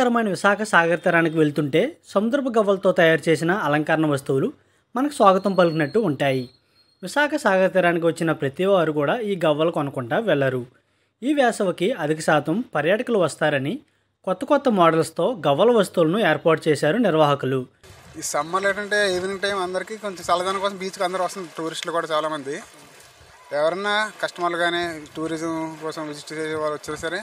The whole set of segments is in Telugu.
ఆహ్లాదకరమైన విశాఖ సాగర్ తీరానికి వెళ్తుంటే సముద్రపు గవ్వలతో తయారు చేసిన అలంకరణ వస్తువులు మనకు స్వాగతం పలికినట్టు ఉంటాయి. విశాఖ సాగర్ తీరానికి వచ్చిన ప్రతి వారు కూడా ఈ గవ్వలు కొనుక్కుంటా వెళ్ళరు. ఈ వేసవికి అధిక శాతం పర్యాటకులు వస్తారని కొత్త కొత్త మోడల్స్తో గవ్వల వస్తువులను ఏర్పాటు చేశారు నిర్వాహకులు. ఈ సమ్మర్ ఏంటంటే ఈవినింగ్ టైం అందరికీ కొంచెం చల్లదనం కోసం బీచ్కి అందరూ వస్తున్నారు. టూరిస్టులు కూడా చాలామంది, ఎవరన్నా కస్టమర్లు కానీ టూరిజం కోసం విజిట్ చేసే వాళ్ళు వచ్చినా సరే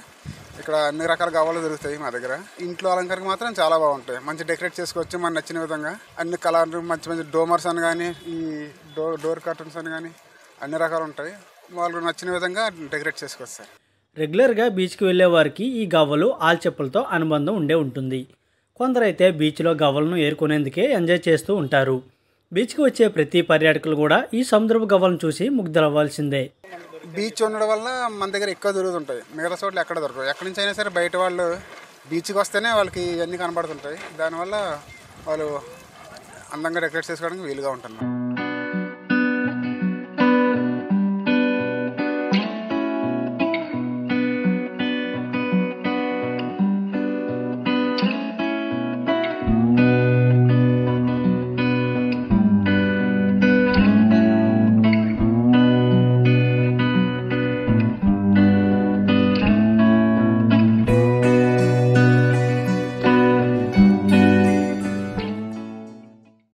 ఇక్కడ అన్ని రకాల గవ్వలు దొరుకుతాయి మా దగ్గర. ఇంట్లో అలంకరణకు మాత్రం చాలా బాగుంటాయి. మంచి డెకరేట్ చేసుకోవచ్చు మన నచ్చిన విధంగా. అన్ని కలర్ మంచి మంచి డోమర్స్ అని కానీ ఈ డోర్ కర్టన్స్ అని కానీ అన్ని రకాలు ఉంటాయి. వాళ్ళు నచ్చిన విధంగా డెకరేట్ చేసుకోవచ్చు సార్. రెగ్యులర్గా బీచ్కి వెళ్ళే వారికి ఈ గవ్వలు ఆల్చెప్పులతో అనుబంధం ఉంటుంది. కొందరైతే బీచ్లో గవ్వలను ఏరుకునేందుకే ఎంజాయ్ చేస్తూ ఉంటారు. బీచ్కి వచ్చే ప్రతి పర్యాటకులు కూడా ఈ సముద్రపు గవ్వలను చూసి ముగ్ధులవ్వాల్సిందే. బీచ్ ఉండడం వల్ల మన దగ్గర ఎక్కువ దొరుకుతుంటాయి, మిగతా చోట్ల ఎక్కడ దొరకవు. ఎక్కడి నుంచి అయినా సరే బయట వాళ్ళు బీచ్కి వస్తేనే వాళ్ళకి ఇవన్నీ కనబడుతుంటాయి. దానివల్ల వాళ్ళు అందంగా డెకరేట్ చేసుకోవడానికి వీలుగా ఉంటుంది.